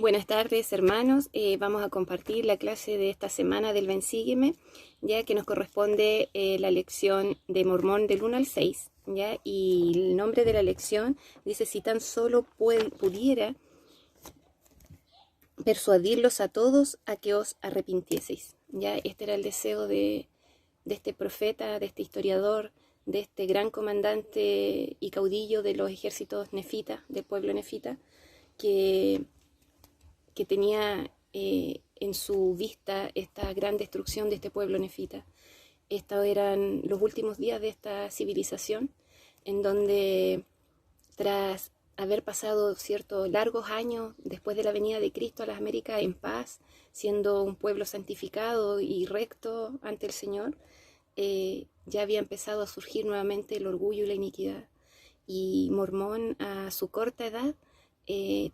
Buenas tardes, hermanos. Vamos a compartir la clase de esta semana del Ven Sígueme, ya que nos corresponde la lección de Mormón del 1 al 6, ¿ya? Y el nombre de la lección dice: si tan solo pudiera persuadirlos a todos a que os arrepintieseis. ¿Ya? Este era el deseo de este profeta, de este historiador, de este gran comandante y caudillo de los ejércitos nefitas, del pueblo nefita, que tenía en su vista esta gran destrucción de este pueblo nefita. Estos eran los últimos días de esta civilización, en donde tras haber pasado ciertos largos años después de la venida de Cristo a las Américas en paz, siendo un pueblo santificado y recto ante el Señor, ya había empezado a surgir nuevamente el orgullo y la iniquidad. Y Mormón, a su corta edad,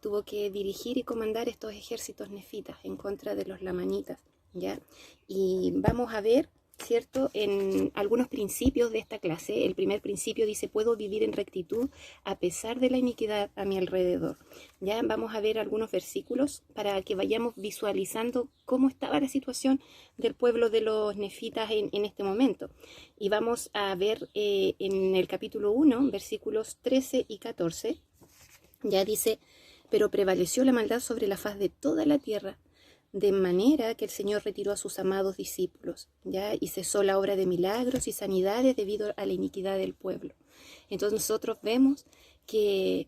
tuvo que dirigir y comandar estos ejércitos nefitas en contra de los lamanitas, ¿ya? Y vamos a ver, ¿cierto?, en algunos principios de esta clase. El primer principio dice: puedo vivir en rectitud a pesar de la iniquidad a mi alrededor. Ya vamos a ver algunos versículos para que vayamos visualizando cómo estaba la situación del pueblo de los nefitas en este momento. Y vamos a ver en el capítulo 1, versículos 13 y 14, ya dice: pero prevaleció la maldad sobre la faz de toda la tierra, de manera que el Señor retiró a sus amados discípulos, ¿ya? Y cesó la obra de milagros y sanidades debido a la iniquidad del pueblo. Entonces nosotros vemos que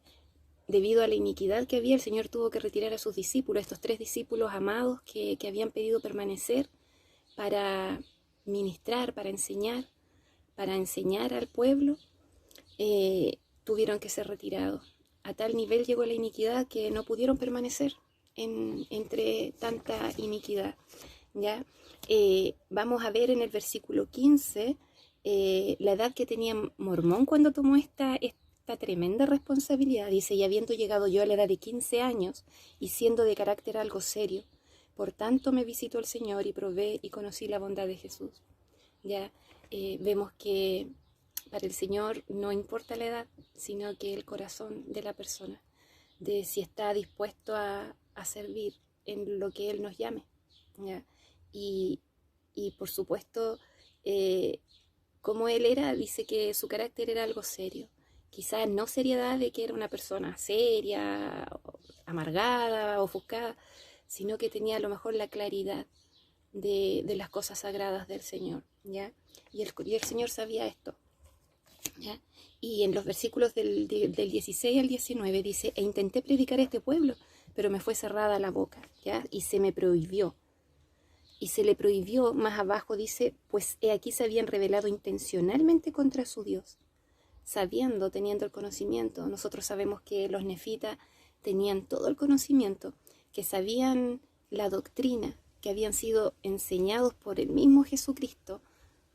debido a la iniquidad que había, el Señor tuvo que retirar a sus discípulos, estos 3 discípulos amados que habían pedido permanecer para ministrar, para enseñar al pueblo, tuvieron que ser retirados. A tal nivel llegó la iniquidad que no pudieron permanecer entre tanta iniquidad, ¿ya? Vamos a ver en el versículo 15 la edad que tenía Mormón cuando tomó esta tremenda responsabilidad. Dice: y habiendo llegado yo a la edad de 15 años y siendo de carácter algo serio, por tanto me visitó el Señor y probé y conocí la bondad de Jesús. Ya vemos que para el Señor no importa la edad, sino que el corazón de la persona, de si está dispuesto a servir en lo que Él nos llame, ¿ya? Y por supuesto, como Él era, dice que su carácter era algo serio. Quizás no seriedad de que era una persona seria, amargada, ofuscada, sino que tenía a lo mejor la claridad de las cosas sagradas del Señor, ¿ya? Y el Señor sabía esto, ¿ya? Y en los versículos del 16 al 19 dice: e intenté predicar a este pueblo, pero me fue cerrada la boca, ¿ya? Y se me prohibió. Y se le prohibió, más abajo dice: pues he aquí se habían rebelado intencionalmente contra su Dios, sabiendo, teniendo el conocimiento. Nosotros sabemos que los nefitas tenían todo el conocimiento, que sabían la doctrina, que habían sido enseñados por el mismo Jesucristo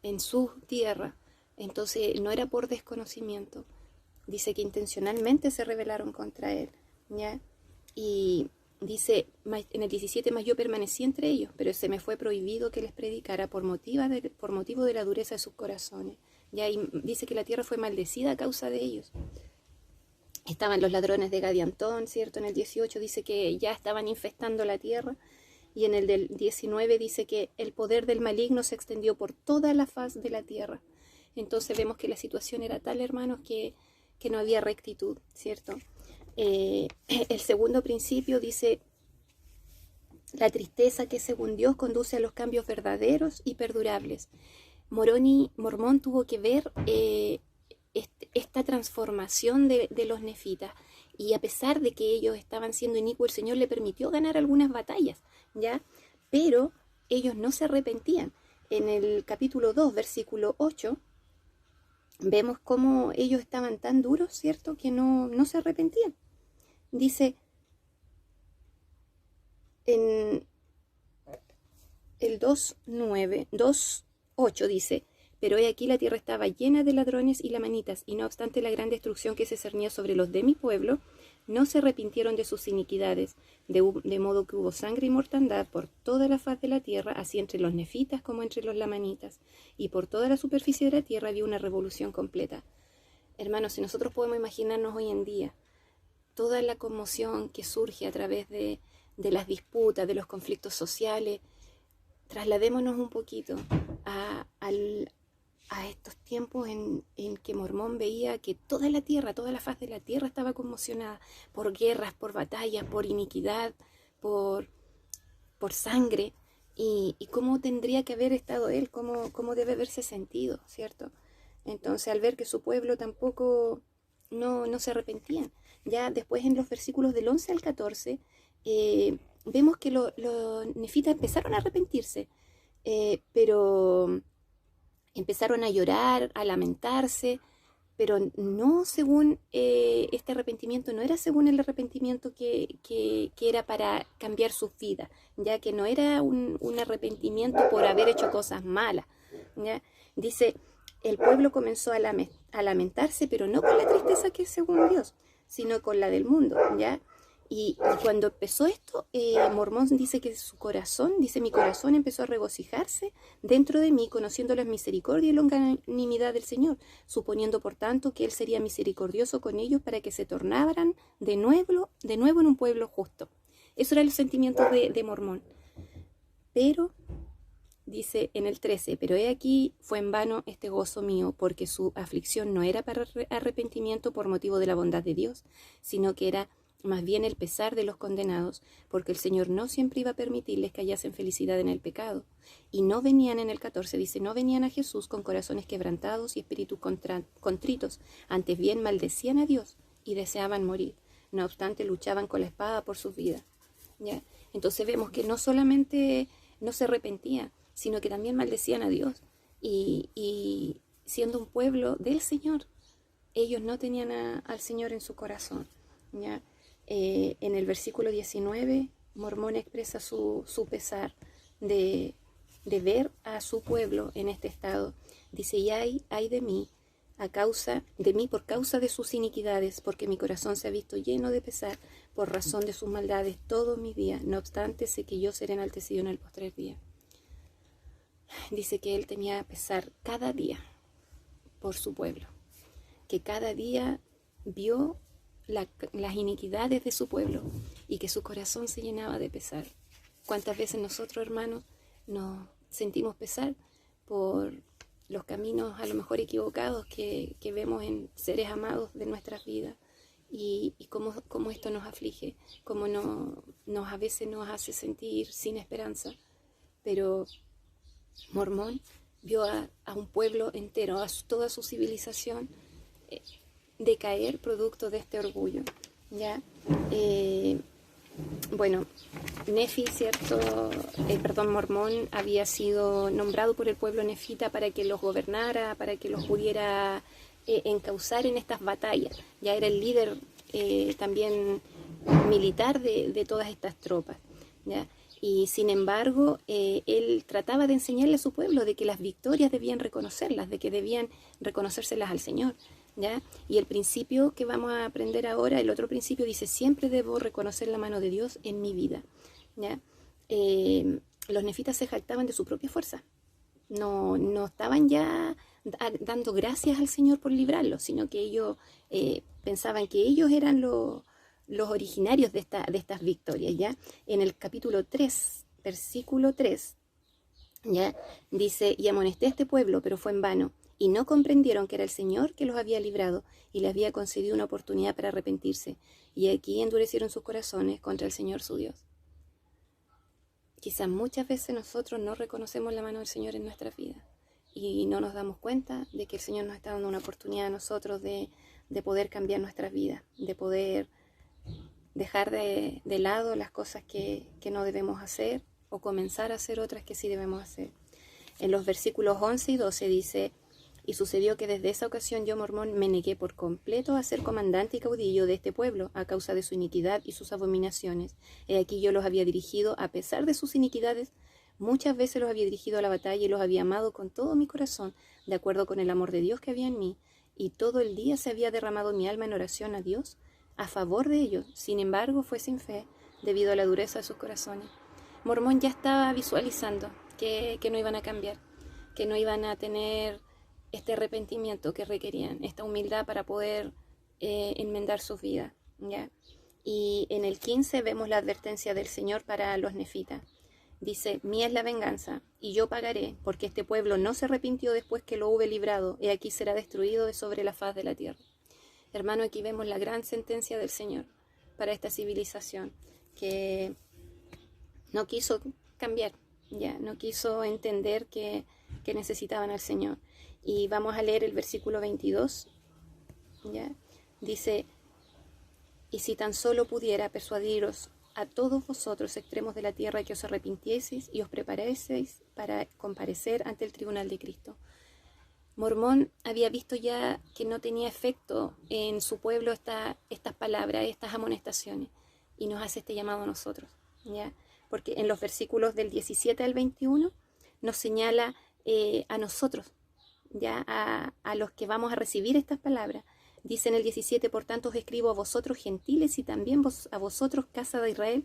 en su tierra. Entonces no era por desconocimiento. Dice que intencionalmente se rebelaron contra él, ¿ya? Y dice en el 17: mas yo permanecí entre ellos, pero se me fue prohibido que les predicara por motivo de la dureza de sus corazones, ¿ya? Y dice que la tierra fue maldecida a causa de ellos. Estaban los ladrones de Gadiantón, ¿cierto? En el 18 dice que ya estaban infestando la tierra. Y en el del 19 dice que el poder del maligno se extendió por toda la faz de la tierra. Entonces vemos que la situación era tal, hermanos, que no había rectitud, ¿cierto? El segundo principio dice: la tristeza que según Dios conduce a los cambios verdaderos y perdurables. Mormón tuvo que ver esta transformación de los nefitas, y a pesar de que ellos estaban siendo inicuos, el Señor le permitió ganar algunas batallas, ¿ya? Pero ellos no se arrepentían. En el capítulo 2, versículo 8, vemos cómo ellos estaban tan duros, ¿cierto?, que no se arrepentían. Dice en el 2:8 dice: pero he aquí la tierra estaba llena de ladrones y lamanitas, y no obstante la gran destrucción que se cernía sobre los de mi pueblo, no se arrepintieron de sus iniquidades, de modo que hubo sangre y mortandad por toda la faz de la tierra, así entre los nefitas como entre los lamanitas, y por toda la superficie de la tierra había una revolución completa. Hermanos, si nosotros podemos imaginarnos hoy en día toda la conmoción que surge a través de de las disputas, de los conflictos sociales, trasladémonos un poquito a estos tiempos en que Mormón veía que toda la tierra, toda la faz de la tierra estaba conmocionada por guerras, por batallas, por iniquidad, por sangre, y cómo tendría que haber estado él, cómo debe haberse sentido, ¿cierto? Entonces, al ver que su pueblo tampoco no se arrepentían. Ya después en los versículos del 11 al 14, vemos que los nefitas empezaron a arrepentirse, pero empezaron a llorar, a lamentarse, pero no según este arrepentimiento, no era según el arrepentimiento que era para cambiar sus vidas, ya que no era un arrepentimiento por haber hecho cosas malas. ¿Ya? Dice, el pueblo comenzó a lamentarse, pero no con la tristeza que es según Dios, sino con la del mundo, ¿ya? Y cuando empezó esto, Mormón dice que su corazón, dice, mi corazón empezó a regocijarse dentro de mí, conociendo la misericordia y longanimidad del Señor, suponiendo por tanto que Él sería misericordioso con ellos para que se tornaran de nuevo en un pueblo justo. Esos eran los sentimientos de Mormón. Pero, dice en el 13, pero he aquí fue en vano este gozo mío, porque su aflicción no era para arrepentimiento por motivo de la bondad de Dios, sino que era más bien el pesar de los condenados, porque el Señor no siempre iba a permitirles que hallasen felicidad en el pecado. Y no venían, en el 14 dice, no venían a Jesús con corazones quebrantados y espíritus contritos, antes bien maldecían a Dios y deseaban morir. No obstante, luchaban con la espada por sus vidas. ¿Ya? Entonces vemos que no solamente no se arrepentían, sino que también maldecían a Dios. Y siendo un pueblo del Señor, ellos no tenían al Señor en su corazón. ¿Ya? En el versículo 19, Mormón expresa su pesar de ver a su pueblo en este estado. Dice, y ay de mí, por causa de sus iniquidades, porque mi corazón se ha visto lleno de pesar por razón de sus maldades todos mis días. No obstante, sé que yo seré enaltecido en el postrer día. Dice que él tenía pesar cada día por su pueblo, que cada día vio las iniquidades de su pueblo y que su corazón se llenaba de pesar. ¿Cuántas veces nosotros, hermanos, nos sentimos pesar por los caminos a lo mejor equivocados que vemos en seres amados de nuestras vidas, y cómo esto nos aflige, cómo a veces nos hace sentir sin esperanza? Pero Mormón vio a un pueblo entero, a toda su civilización decaer producto de este orgullo. ¿Ya? Bueno, Nefi, ¿cierto? Mormón había sido nombrado por el pueblo nefita para que los gobernara, para que los pudiera encauzar en estas batallas. Ya era el líder también militar de todas estas tropas. ¿Ya? Y sin embargo, él trataba de enseñarle a su pueblo de que las victorias debían reconocerlas, de que debían reconocérselas al Señor. ¿Ya? Y el principio que vamos a aprender ahora, el otro principio dice, siempre debo reconocer la mano de Dios en mi vida. ¿Ya? Los nefitas se jactaban de su propia fuerza. No estaban ya dando gracias al Señor por librarlos, sino que ellos pensaban que ellos eran los originarios de estas victorias. ¿Ya? En el capítulo 3, versículo 3, ¿ya? Dice, y amonesté a este pueblo, pero fue en vano, y no comprendieron que era el Señor que los había librado y les había concedido una oportunidad para arrepentirse, y aquí endurecieron sus corazones contra el Señor su Dios. Quizás muchas veces nosotros no reconocemos la mano del Señor en nuestras vidas y no nos damos cuenta de que el Señor nos está dando una oportunidad a nosotros de poder cambiar nuestras vidas, de poder dejar de lado las cosas que no debemos hacer o comenzar a hacer otras que sí debemos hacer. En los versículos 11 y 12 dice, y sucedió que desde esa ocasión yo, Mormón, me negué por completo a ser comandante y caudillo de este pueblo a causa de su iniquidad y sus abominaciones. He aquí yo los había dirigido, a pesar de sus iniquidades, muchas veces los había dirigido a la batalla y los había amado con todo mi corazón, de acuerdo con el amor de Dios que había en mí, y todo el día se había derramado mi alma en oración a Dios a favor de ellos. Sin embargo, fue sin fe, debido a la dureza de sus corazones. Mormón ya estaba visualizando que no iban a cambiar, que no iban a tener este arrepentimiento que requerían, esta humildad para poder enmendar sus vidas, ¿ya? Y en el 15 vemos la advertencia del Señor para los nefitas. Dice, mía es la venganza, y yo pagaré, porque este pueblo no se arrepintió después que lo hube librado, y aquí será destruido de sobre la faz de la tierra. Hermano, aquí vemos la gran sentencia del Señor para esta civilización, que no quiso cambiar, ya, no quiso entender que necesitaban al Señor. Y vamos a leer el versículo 22, ya, dice, y si tan solo pudiera persuadiros a todos vosotros extremos de la tierra que os arrepintieseis y os preparaseis para comparecer ante el tribunal de Cristo. Mormón había visto ya que no tenía efecto en su pueblo estas palabras, estas amonestaciones, y nos hace este llamado a nosotros, ¿ya? Porque en los versículos del 17 al 21 nos señala a nosotros, ya a los que vamos a recibir estas palabras. Dice en el 17, por tanto os escribo a vosotros gentiles y también a vosotros, casa de Israel,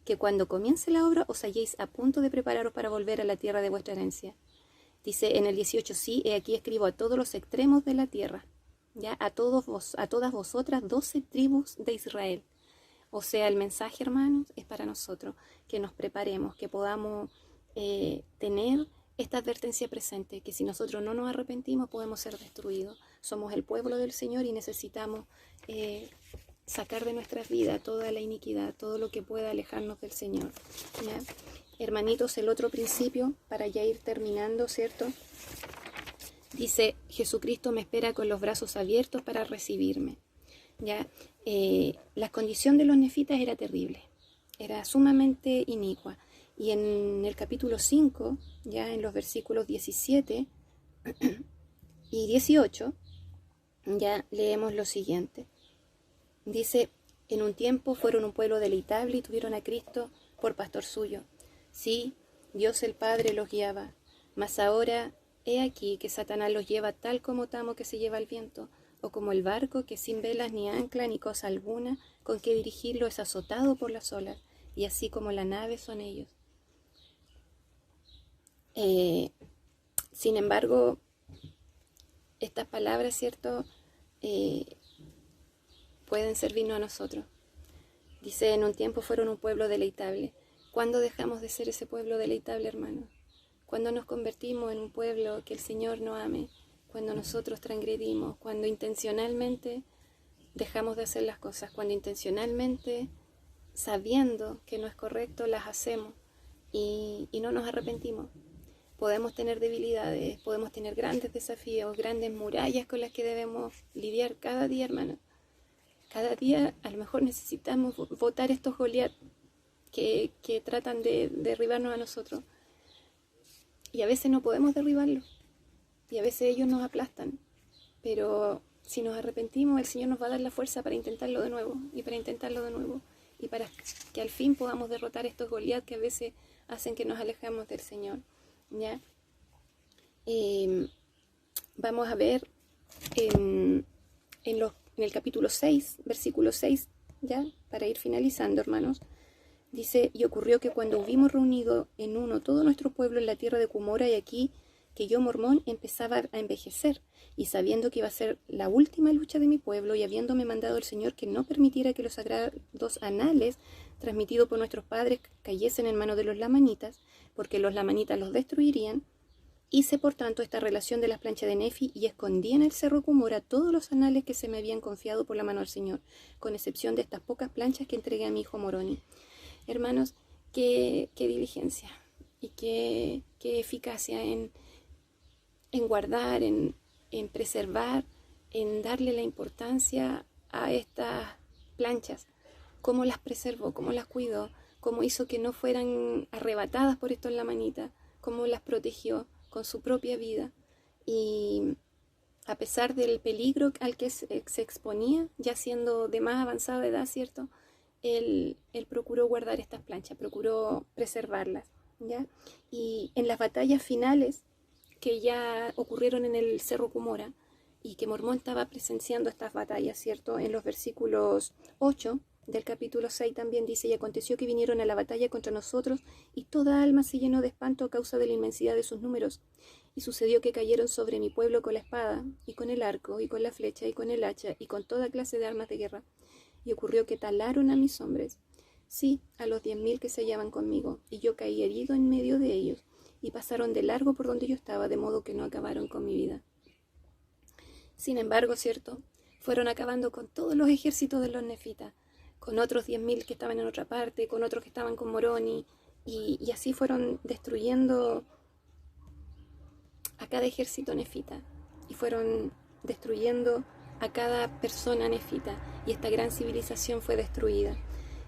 que cuando comience la obra os halléis a punto de prepararos para volver a la tierra de vuestra herencia. Dice en el 18, sí, he aquí escribo a todos los extremos de la tierra, ya a todas vosotras 12 tribus de Israel. O sea, el mensaje, hermanos, es para nosotros, que nos preparemos, que podamos tener esta advertencia presente, que si nosotros no nos arrepentimos podemos ser destruidos. Somos el pueblo del Señor y necesitamos sacar de nuestras vidas toda la iniquidad, todo lo que pueda alejarnos del Señor, ¿ya? Hermanitos, el otro principio, para ya ir terminando, ¿cierto? Dice, Jesucristo me espera con los brazos abiertos para recibirme, ¿ya? La condición de los nefitas era terrible, era sumamente inicua. Y en el capítulo 5, ya en los versículos 17 y 18, ya leemos lo siguiente. Dice, en un tiempo fueron un pueblo deleitable y tuvieron a Cristo por pastor suyo. Sí, Dios el Padre los guiaba, mas ahora he aquí que Satanás los lleva tal como tamo que se lleva el viento, o como el barco que sin velas ni ancla ni cosa alguna con que dirigirlo es azotado por las olas, y así como la nave son ellos. Sin embargo, estas palabras, ¿cierto?, pueden servirnos a nosotros. Dice, en un tiempo fueron un pueblo deleitable. ¿Cuándo dejamos de ser ese pueblo deleitable, hermano? ¿Cuándo nos convertimos en un pueblo que el Señor no ame? Cuando nosotros transgredimos, cuando intencionalmente dejamos de hacer las cosas, cuando intencionalmente, sabiendo que no es correcto, las hacemos y no nos arrepentimos. Podemos tener debilidades, podemos tener grandes desafíos, grandes murallas con las que debemos lidiar cada día, hermano. Cada día a lo mejor necesitamos botar estos Goliat que tratan de derribarnos a nosotros. Y a veces no podemos derribarlos. Y a veces ellos nos aplastan. Pero si nos arrepentimos, el Señor nos va a dar la fuerza para intentarlo de nuevo. Y para intentarlo de nuevo. Y para que al fin podamos derrotar estos Goliat que a veces hacen que nos alejemos del Señor, ¿ya? Vamos a ver en el capítulo 6, versículo 6, ya, para ir finalizando, hermanos. Dice, y ocurrió que cuando hubimos reunido en uno todo nuestro pueblo en la tierra de Cumora, y aquí que yo, Mormón, empezaba a envejecer, y sabiendo que iba a ser la última lucha de mi pueblo, y habiéndome mandado el Señor que no permitiera que los sagrados anales transmitidos por nuestros padres cayesen en manos de los lamanitas, porque los lamanitas los destruirían, hice por tanto esta relación de las planchas de Nefi y escondí en el cerro Cumora todos los anales que se me habían confiado por la mano del Señor, con excepción de estas pocas planchas que entregué a mi hijo Moroni. Hermanos, qué diligencia y qué eficacia en guardar, en preservar, en darle la importancia a estas planchas. Cómo las preservó, cómo las cuidó, cómo hizo que no fueran arrebatadas por estos lamanitas, cómo las protegió con su propia vida. Y a pesar del peligro al que se exponía, ya siendo de más avanzada edad, ¿cierto?, él procuró guardar estas planchas, procuró preservarlas, ¿ya? Y en las batallas finales que ya ocurrieron en el Cerro Cumora, y que Mormón estaba presenciando estas batallas, ¿cierto? En los versículos 8 del capítulo 6 también dice, y aconteció que vinieron a la batalla contra nosotros, y toda alma se llenó de espanto a causa de la inmensidad de sus números. Y sucedió que cayeron sobre mi pueblo con la espada, y con el arco, y con la flecha, y con el hacha, y con toda clase de armas de guerra. y ocurrió que talaron a mis hombres, sí, a los 10.000 que se hallaban conmigo, y yo caí herido en medio de ellos, y pasaron de largo por donde yo estaba, de modo que no acabaron con mi vida. Sin embargo, cierto, fueron acabando con todos los ejércitos de los nefitas, con otros 10.000 que estaban en otra parte, con otros que estaban con Moroni, y así fueron destruyendo a cada ejército nefita, y fueron destruyendo a cada persona nefita, y esta gran civilización fue destruida.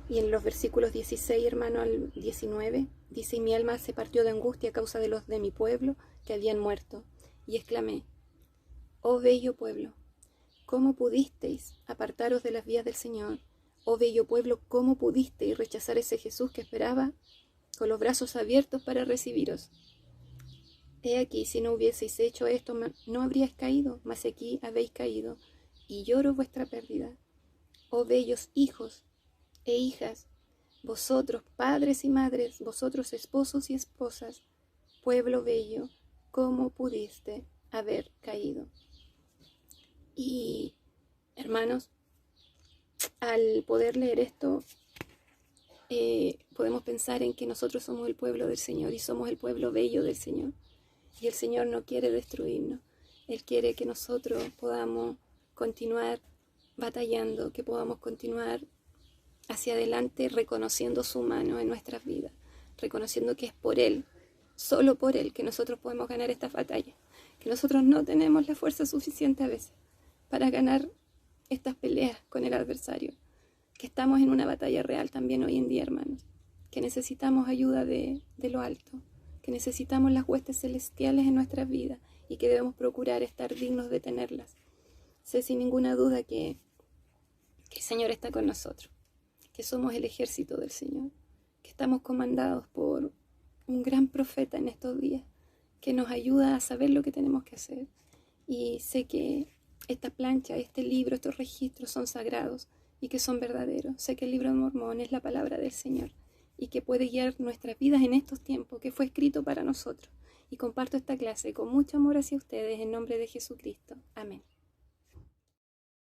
Y en los versículos 16, hermano, al 19, dice: y mi alma se partió de angustia a causa de los de mi pueblo que habían muerto, y exclamé: oh bello pueblo, ¿cómo pudisteis apartaros de las vías del Señor? Oh bello pueblo, ¿cómo pudisteis rechazar ese Jesús que esperaba con los brazos abiertos para recibiros? He aquí, si no hubieseis hecho esto, no habríais caído, mas aquí habéis caído, y lloro vuestra pérdida. Oh bellos hijos e hijas, vosotros padres y madres, vosotros esposos y esposas, pueblo bello, ¿cómo pudiste haber caído? Y, hermanos, al poder leer esto, podemos pensar en que nosotros somos el pueblo del Señor y somos el pueblo bello del Señor. Y el Señor no quiere destruirnos. Él quiere que nosotros podamos continuar batallando, que podamos continuar hacia adelante reconociendo su mano en nuestras vidas, reconociendo que es por Él, solo por Él, que nosotros podemos ganar esta batalla, que nosotros no tenemos la fuerza suficiente a veces para ganar estas peleas con el adversario, que estamos en una batalla real también hoy en día, hermanos, que necesitamos ayuda de lo alto, que necesitamos las huestes celestiales en nuestras vidas y que debemos procurar estar dignos de tenerlas. Sé sin ninguna duda que el Señor está con nosotros, que somos el ejército del Señor, que estamos comandados por un gran profeta en estos días, que nos ayuda a saber lo que tenemos que hacer. Y sé que esta plancha, este libro, estos registros son sagrados y que son verdaderos. Sé que el libro de Mormón es la palabra del Señor y que puede guiar nuestras vidas en estos tiempos, que fue escrito para nosotros. Y comparto esta clase con mucho amor hacia ustedes en nombre de Jesucristo. Amén.